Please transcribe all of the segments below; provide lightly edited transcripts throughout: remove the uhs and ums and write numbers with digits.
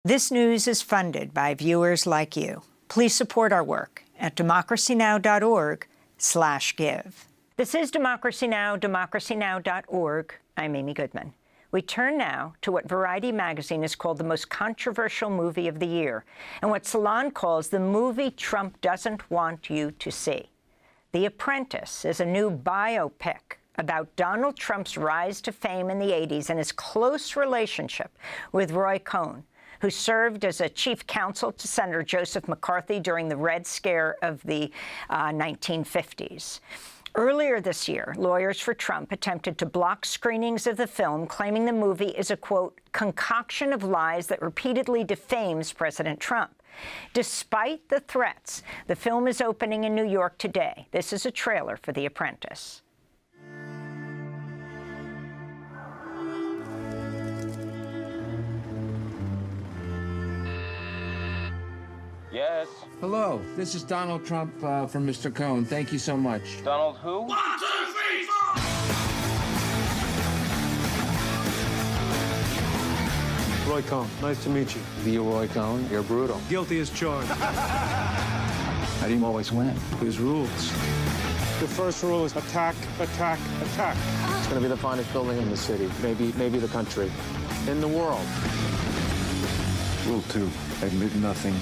This news is funded by viewers like you. Please support our work at democracynow.org/give. This is Democracy Now!, democracynow.org. I'm Amy Goodman. We turn now to what Variety magazine has called the most controversial movie of the year, and what Salon calls the movie Trump doesn't want you to see. The Apprentice is a new biopic about Donald Trump's rise to fame in the 80s and his close relationship with Roy Cohn, who served as a chief counsel to Senator Joseph McCarthy during the Red Scare of the 1950s. Earlier this year, lawyers for Trump attempted to block screenings of the film, claiming the movie is a, quote, concoction of lies that repeatedly defames President Trump. Despite the threats, the film is opening in New York today. This is a trailer for The Apprentice. Yes. Hello, this is Donald Trump from Mr. Cohn. Thank you so much. Donald who? 1, 2, 3, 4! Roy Cohn, nice to meet you. You, Roy Cohn, you're brutal. Guilty as charged. How do you always win? There's rules. The first rule is attack, attack, attack. It's going to be the finest building in the city, maybe the country, in the world. Rule 2, admit nothing,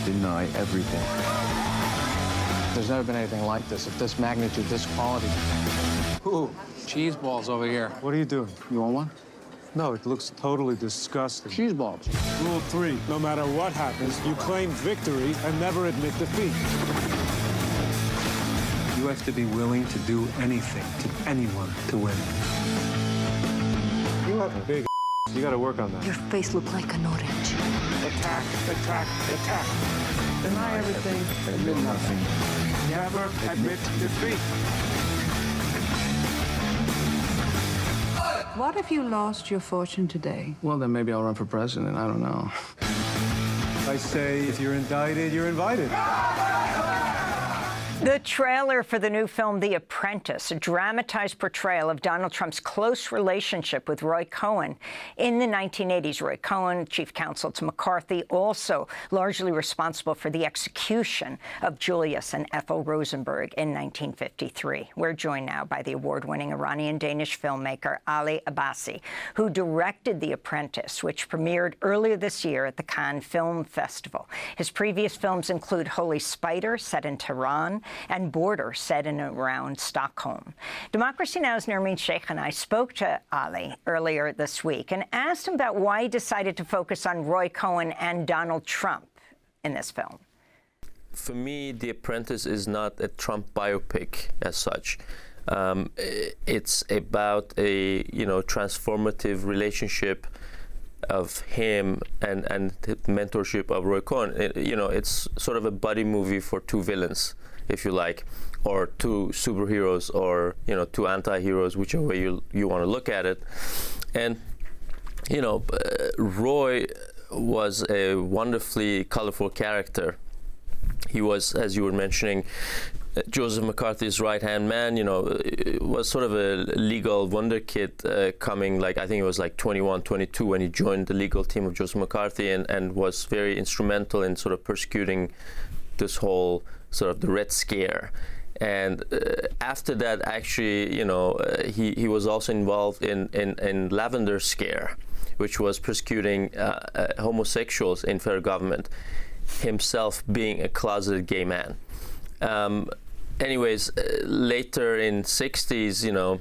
deny everything. There's never been anything like this, of this magnitude, this quality. Ooh, cheese balls over here. What are you doing? You want one? No, it looks totally disgusting. Cheese balls. Rule 3, no matter what happens, you claim victory and never admit defeat. You have to be willing to do anything to anyone to win. You have a big You got to work on that. Your face looked like an orange. Attack, attack, attack. Deny everything, Admit nothing. Never admit defeat. What if you lost your fortune today? Well, then maybe I'll run for president. I don't know. I say, if you're indicted, you're invited. The trailer for the new film, The Apprentice, a dramatized portrayal of Donald Trump's close relationship with Roy Cohen in the 1980s. Roy Cohen, chief counsel to McCarthy, also largely responsible for the execution of Julius and Ethel Rosenberg in 1953. We're joined now by the award-winning Iranian-Danish filmmaker Ali Abbasi, who directed The Apprentice, which premiered earlier this year at the Cannes Film Festival. His previous films include Holy Spider, set in Tehran, and Border, set in and around Stockholm. Democracy Now!'s Nermeen Sheikh and I spoke to Ali earlier this week and asked him about why he decided to focus on Roy Cohen and Donald Trump in this film. For me, The Apprentice is not a Trump biopic as such. It's about a transformative relationship of him and the mentorship of Roy Cohn. It's sort of a buddy movie for two villains, if you like, or two superheroes, or two anti-heroes, whichever way you want to look at it. And Roy was a wonderfully colorful character. He was, as you were mentioning, Joseph McCarthy's right-hand man, was sort of a legal wonderkid coming, I think he was 21, 22 when he joined the legal team of Joseph McCarthy, and was very instrumental in sort of persecuting this whole sort of the Red Scare. And after that, actually, he was also involved in Lavender Scare, which was persecuting homosexuals in federal government, himself being a closeted gay man. Later in 60s,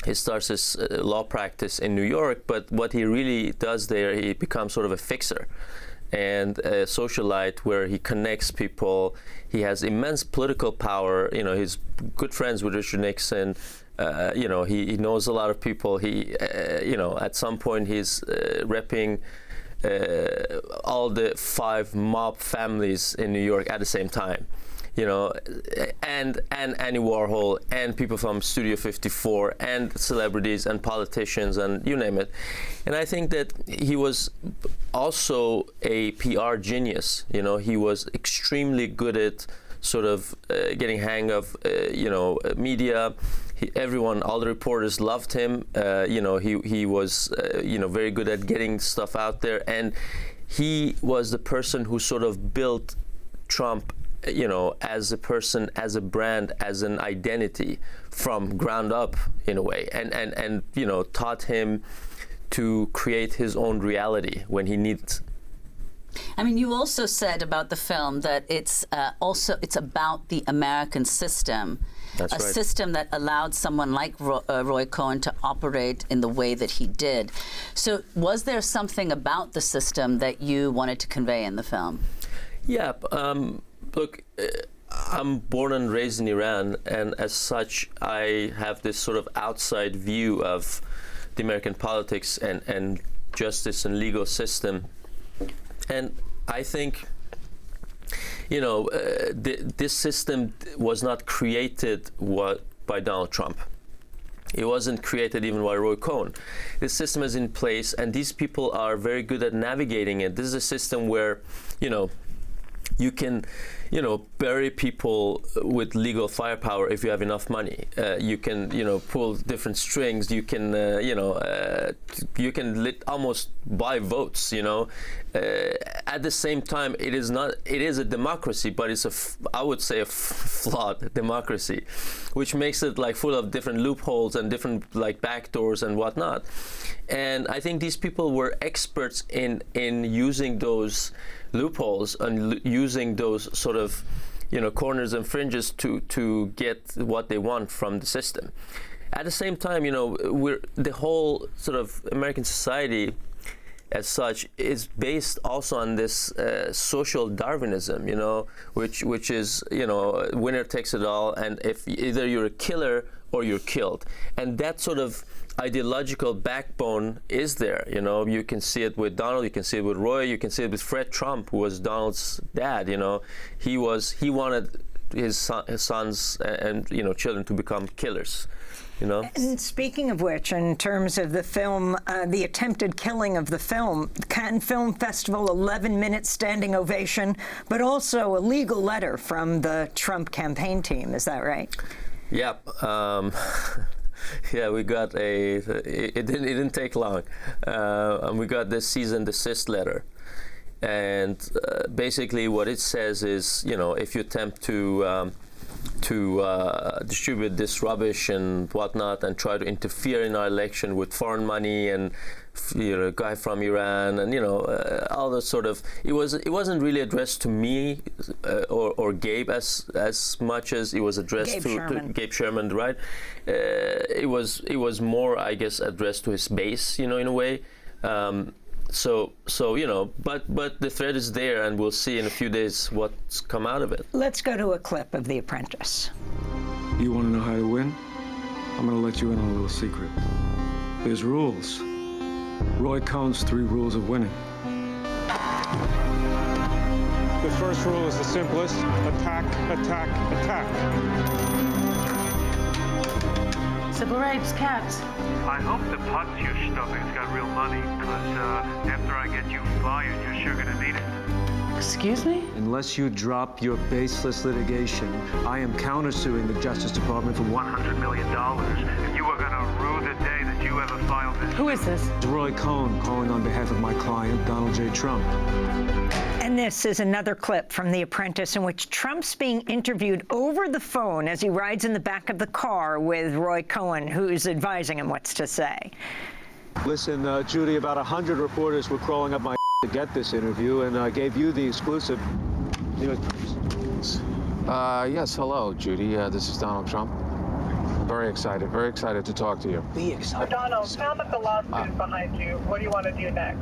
he starts his law practice in New York, but what he really does there, he becomes sort of a fixer and a socialite where he connects people. He has immense political power. He's good friends with Richard Nixon. He knows a lot of people. He, at some point he's repping all the 5 mob families in New York at the same time. And Annie Warhol and people from Studio 54 and celebrities and politicians and you name it. And I think that he was also a PR genius. He was extremely good at sort of getting hang of, media. All the reporters loved him. He was, very good at getting stuff out there. And he was the person who sort of built Trump, as a person, as a brand, as an identity from ground up in a way, and taught him to create his own reality when he needs. I mean, you also said about the film that it's about the American system. That's right. System that allowed someone like Roy Cohn to operate in the way that he did. So was there something about the system that you wanted to convey in the film? Yeah, look, I'm born and raised in Iran, and as such, I have this sort of outside view of the American politics and justice and legal system. And I think, this system was not created by Donald Trump. It wasn't created even by Roy Cohn. This system is in place, and these people are very good at navigating it. This is a system where, you can, bury people with legal firepower if you have enough money. You can, pull different strings. You can, almost buy votes. At the same time, it is a democracy, but it's I would say a flawed democracy, which makes it like full of different loopholes and different like backdoors and whatnot. And I think these people were experts in using those loopholes and using those sort of corners and fringes to get what they want from the system. At the same time, the whole sort of American society as such is based also on this social Darwinism, which is winner takes it all, and if either you're a killer or you're killed, and that sort of ideological backbone is there. You can see it with Donald, you can see it with Roy, you can see it with Fred Trump, who was Donald's dad. He wanted his sons and children to become killers. And speaking of which, in terms of the film, the attempted killing of the film, Cannes Film Festival, 11-minute standing ovation, but also a legal letter from the Trump campaign team. Is that right? Yeah. Yeah, we got it didn't take long. And we got this cease and desist letter. And basically what it says is, if you attempt to distribute this rubbish and whatnot and try to interfere in our election with foreign money and a guy from Iran and all the sort of, it wasn't really addressed to me or Gabe as much as it was addressed to Gabe Sherman, right? It was more, I guess, addressed to his base, in a way. So but the thread is there, and we'll see in a few days what's come out of it. Let's go to a clip of The Apprentice. You want to know how to win? I'm going to let you in on a little secret. There's rules. Roy Cohn's 3 rules of winning. The first rule is the simplest: attack, attack, attack. Civil rights, cats. I hope the pots you're stuffing's got real money, because after I get you fired, you're sure gonna need it. Excuse me? Unless you drop your baseless litigation, I am countersuing the Justice Department for $100 million, and you are gonna rue the day that you ever filed this. Who is this? Roy Cohn calling on behalf of my client, Donald J. Trump. And this is another clip from The Apprentice in which Trump's being interviewed over the phone as he rides in the back of the car with Roy Cohen, who's advising him what to say. Listen, Judy, about 100 reporters were crawling up my to get this interview, and I gave you the exclusive. Yes, hello, Judy. This is Donald Trump. Very excited to talk to you. Be excited. Donald, now that the lawsuit is behind you, what do you want to do next?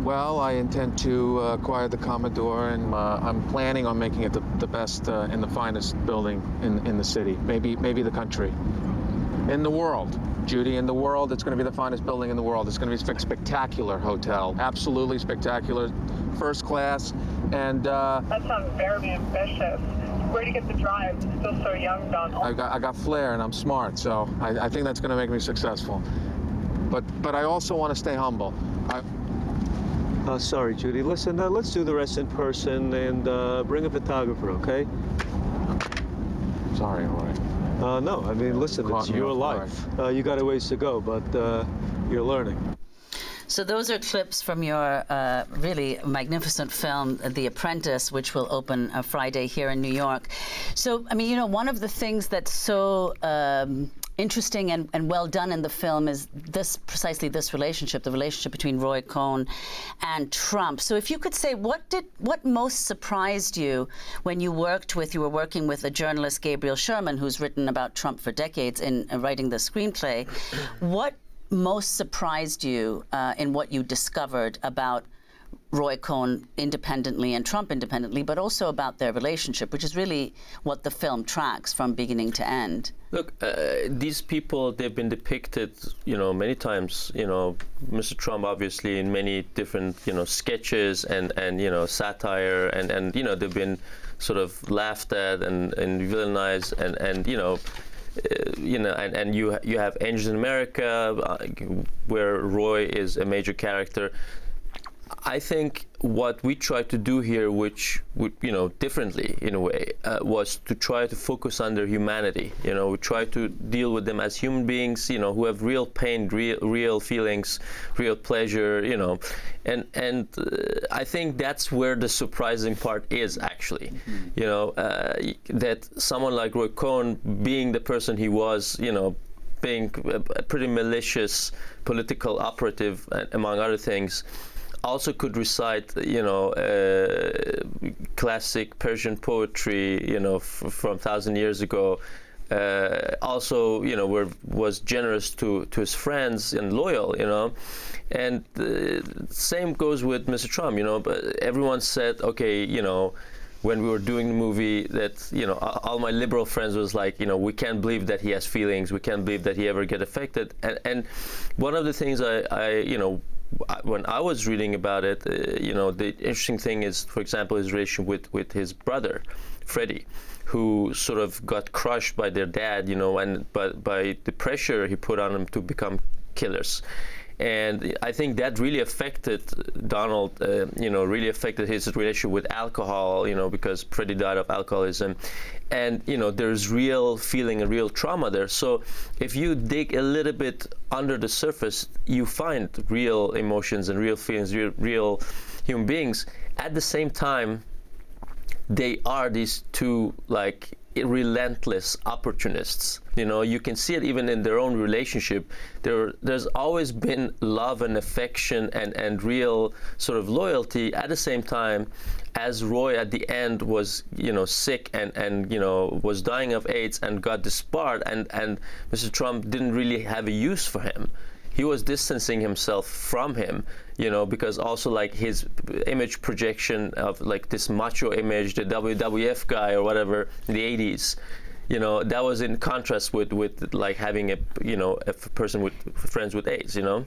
Well, I intend to acquire the Commodore, and I'm planning on making it the best and the finest building in the city, maybe the country, in the world. Judy, in the world, it's going to be the finest building in the world. It's going to be a spectacular hotel, absolutely spectacular, first class, and... That sounds very ambitious. Where do you get the drive? Still so young, Donald. I got flair, and I'm smart, so I think that's going to make me successful. But I also want to stay humble. Sorry, Judy. Listen, let's do the rest in person, and bring a photographer, okay? Sorry, Roy. No, I mean, listen, it's your life. You got a ways to go, but you're learning. So those are clips from your really magnificent film, The Apprentice, which will open Friday here in New York. So, I mean, you know, one of the things that's so interesting and well done in the film is precisely this relationship, the relationship between Roy Cohn and Trump. So if you could say, what most surprised you when you were working with a journalist, Gabriel Sherman, who's written about Trump for decades in writing the screenplay, what most surprised you in what you discovered about Roy Cohn independently and Trump independently, but also about their relationship, which is really what the film tracks from beginning to end? Look, these people, they've been depicted, you know, many times, you know, Mr. Trump obviously in many different, you know, sketches and you know, satire and you know, they've been sort of laughed at and villainized and you know, and you have Angels in America, where Roy is a major character. I think what we tried to do here, which you know, differently in a way, was to try to focus on their humanity. You know, we try to deal with them as human beings, you know, who have real pain, real feelings, real pleasure, you know, and I think that's where the surprising part is actually. You know, that someone like Roy Cohn, being the person he was, you know, being a pretty malicious political operative, among other things, also could recite, you know, classic Persian poetry, you know, from 1,000 years ago. Also, you know, was generous to his friends and loyal, you know. And same goes with Mr. Trump, you know. But everyone said, okay, you know, when we were doing the movie, that, you know, all my liberal friends was like, you know, we can't believe that he has feelings. We can't believe that he ever get affected. And one of the things I you know, when I was reading about it, you know, the interesting thing is, for example, his relationship with his brother, Freddie, who sort of got crushed by their dad, you know, and by the pressure he put on them to become killers. And I think that really affected Donald, you know, really affected his relationship with alcohol, you know, because Freddie died of alcoholism. And, you know, there's real feeling and real trauma there. So if you dig a little bit under the surface, you find real emotions and real feelings, real human beings. At the same time, they are these two, like, relentless opportunists. You know, you can see it even in their own relationship. There's always been love and affection and real sort of loyalty. At the same time, as Roy at the end was, you know, sick and you know, was dying of AIDS and got disbarred, and Mr. Trump didn't really have a use for him. He was distancing himself from him, you know, because also like his image projection of like this macho image, the WWF guy or whatever in the 80s, you know, that was in contrast with like having a, you know, a person with friends with AIDS, you know.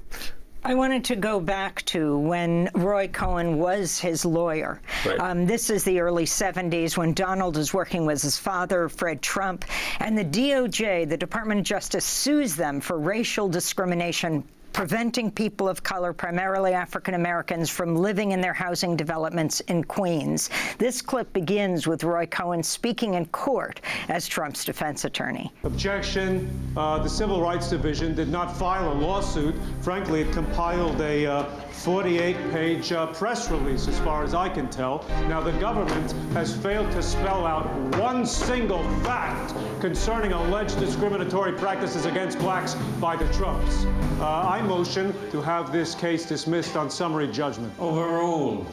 I wanted to go back to when Roy Cohn was his lawyer. Right. This is the early 70s when Donald is working with his father, Fred Trump, and the DOJ, the Department of Justice, sues them for racial discrimination, preventing people of color, primarily African Americans, from living in their housing developments in Queens. This clip begins with Roy Cohn speaking in court as Trump's defense attorney. Objection. The Civil Rights Division did not file a lawsuit. Frankly, it compiled a 48-page press release, as far as I can tell. Now, the government has failed to spell out one single fact concerning alleged discriminatory practices against blacks by the Trumps. I motion to have this case dismissed on summary judgment. Overruled.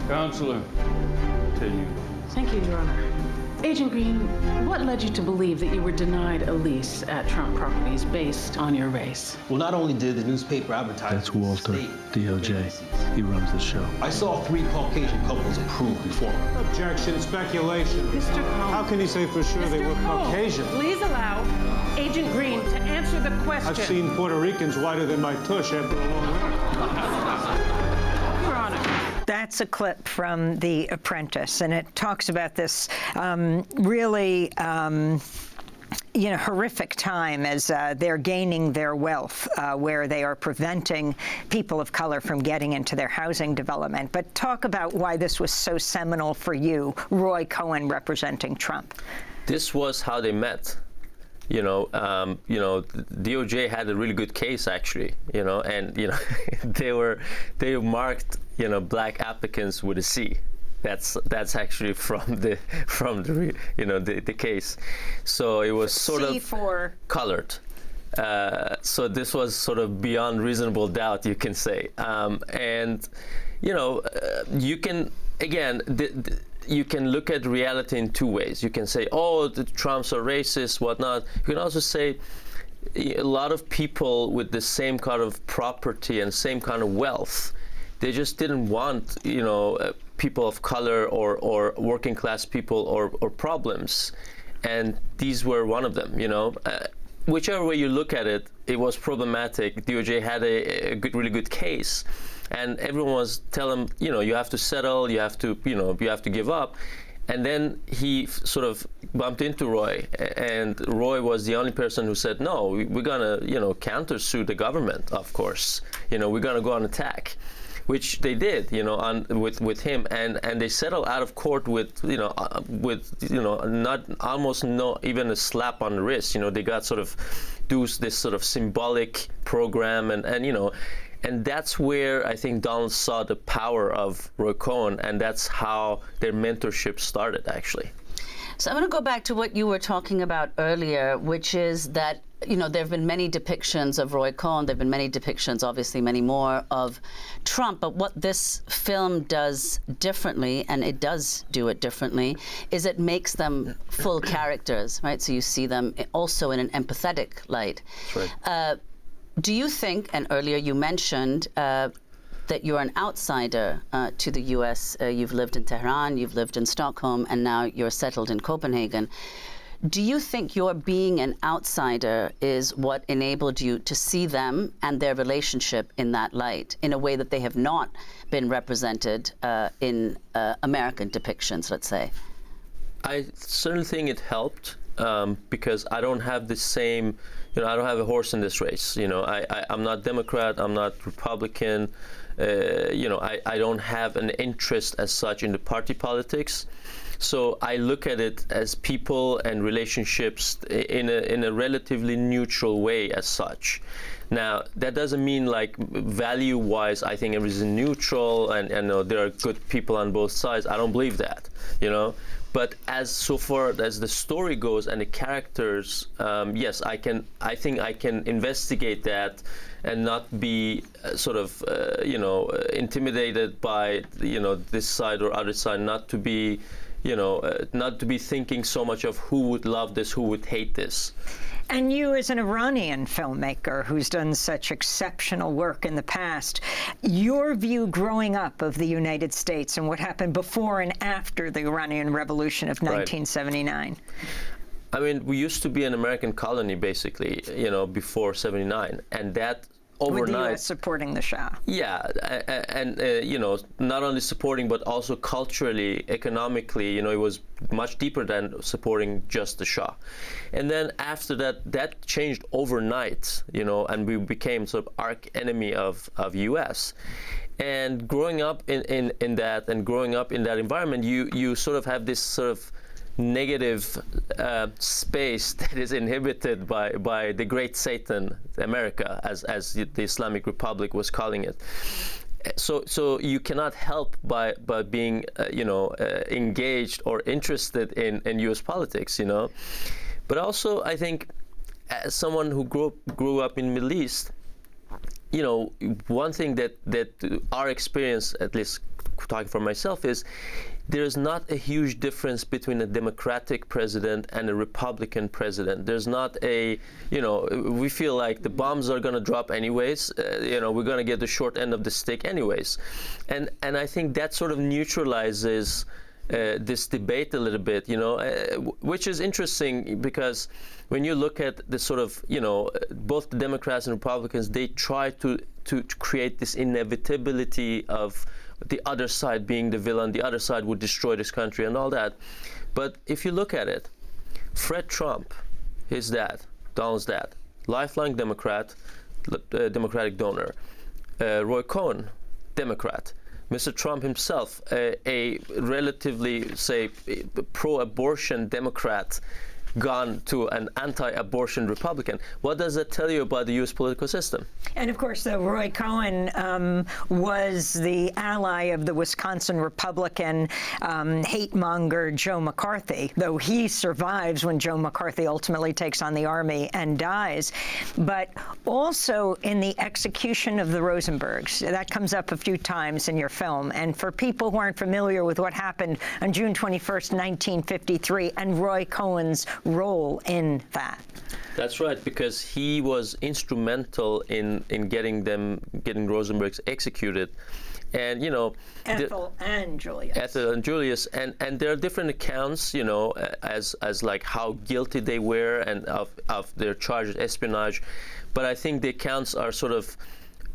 Counselor, continue. Thank you, Your Honor. Agent Green, what led you to believe that you were denied a lease at Trump Properties based on your race? Well, not only did the newspaper advertise... That's Walter, DOJ. He runs the show. I saw 3 Caucasian couples approved before. Objection, speculation. Mr. Cohn. How can you say for sure they were Caucasian? Please allow Agent Green to answer the question. I've seen Puerto Ricans whiter than my tush after a long winter. Your Honor. That's a clip from The Apprentice, and it talks about this really you know, horrific time as they're gaining their wealth, where they are preventing people of color from getting into their housing development. But talk about why this was so seminal for you, Roy Cohn representing Trump. This was how they met. DOJ had a really good case actually, and they marked black applicants with a C. That's actually from the case. So it was sort C of for colored. So this was sort of beyond reasonable doubt, you can say. You can, again, you can look at reality in two ways. You can say, oh, the Trumps are racist, whatnot. You can also say a lot of people with the same kind of property and same kind of wealth, they just didn't want, people of color or working class people or problems. And these were one of them, whichever way you look at it, it was problematic. DOJ had a really good case. And everyone was telling him, you have to settle, you have to give up. And then he sort of bumped into Roy, and Roy was the only person who said, no, we're gonna, countersue the government, of course. We're gonna go on attack, which they did, with him, and they settled out of court with not almost no even a slap on the wrist. They got sort of do this sort of symbolic program, and that's where I think Donald saw the power of Roy Cohn, and that's how their mentorship started, actually. So I'm going to go back to what you were talking about earlier, which is that, there have been many depictions of Roy Cohn. There have been many depictions, obviously many more, of Trump. But what this film does differently, and it does do it differently, is it makes them full characters, right? So you see them also in an empathetic light. That's right. Do you think, and earlier you mentioned that you're an outsider to the U.S. You've lived in Tehran, you've lived in Stockholm, and now you're settled in Copenhagen. Do you think your being an outsider is what enabled you to see them and their relationship in that light, in a way that they have not been represented in American depictions, let's say? I certainly think it helped because I don't have the same, I don't have a horse in this race. I'm not Democrat, I'm not Republican. I don't have an interest as such in the party politics. So I look at it as people and relationships in a relatively neutral way as such. Now, that doesn't mean like value-wise, I think everything's neutral and there are good people on both sides. I don't believe that, But so far as the story goes and the characters, yes, I think I can investigate that and not be intimidated by, this side or other side, not to be thinking so much of who would love this, who would hate this. And you, as an Iranian filmmaker who's done such exceptional work in the past, your view growing up of the United States and what happened before and after the Iranian Revolution of 1979. I mean, we used to be an American colony, basically, before 79, and that overnight. With the U.S. supporting the Shah. Yeah, and not only supporting, but also culturally, economically, it was much deeper than supporting just the Shah. And then after that changed overnight, and we became sort of arch enemy of U.S. And growing up in that and growing up in that environment, you sort of have this sort of negative space that is inhibited by the great Satan, America, as the Islamic Republic was calling it. So you cannot help by being engaged or interested in U.S. politics, But also, I think, as someone who grew up in the Middle East, one thing that our experience, at least talking for myself, is there's not a huge difference between a Democratic president and a Republican president. There's not we feel like the bombs are going to drop anyways. We're going to get the short end of the stick anyways. And I think that sort of neutralizes this debate a little bit, which is interesting because when you look at the sort of, both the Democrats and Republicans, they try to create this inevitability of the other side being the villain, the other side would destroy this country and all that. But if you look at it, Fred Trump, his dad, Donald's dad, lifelong Democrat, Democratic donor. Roy Cohn, Democrat. Mr. Trump himself, a relatively, say, pro-abortion Democrat, gone to an anti-abortion Republican. What does that tell you about the U.S. political system? And of course, Roy Cohen was the ally of the Wisconsin Republican hate monger Joe McCarthy, though he survives when Joe McCarthy ultimately takes on the army and dies. But also in the execution of the Rosenbergs, that comes up a few times in your film. And for people who aren't familiar with what happened on June 21st, 1953, and Roy Cohen's role in that. That's right, because he was instrumental in getting Rosenbergs executed. And, you know, Ethel and Julius. Ethel and Julius, and there are different accounts, you know, as like how guilty they were and of their charged espionage. But I think the accounts are sort of,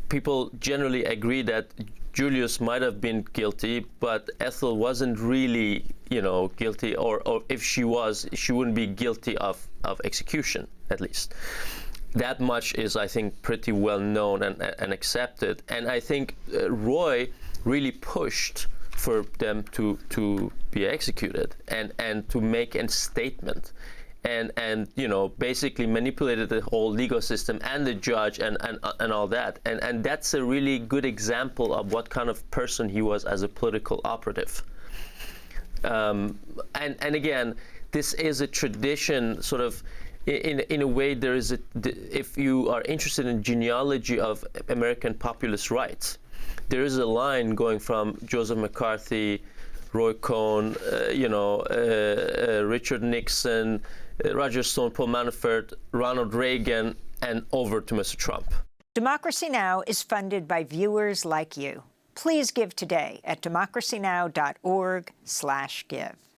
people generally agree that Julius might have been guilty, but Ethel wasn't really, you know, guilty, or if she was, she wouldn't be guilty of execution, at least. That much is, I think, pretty well known and accepted. And I think Roy really pushed for them to be executed and to make a statement. And you know, basically manipulated the whole legal system and the judge and all that. And that's a really good example of what kind of person he was as a political operative. And again, this is a tradition, sort of, in a way. There is if you are interested in genealogy of American populist rights, there is a line going from Joseph McCarthy, Roy Cohn, Richard Nixon, Roger Stone, Paul Manafort, Ronald Reagan, and over to Mr. Trump. Democracy Now! Is funded by viewers like you. Please give today at democracynow.org/give.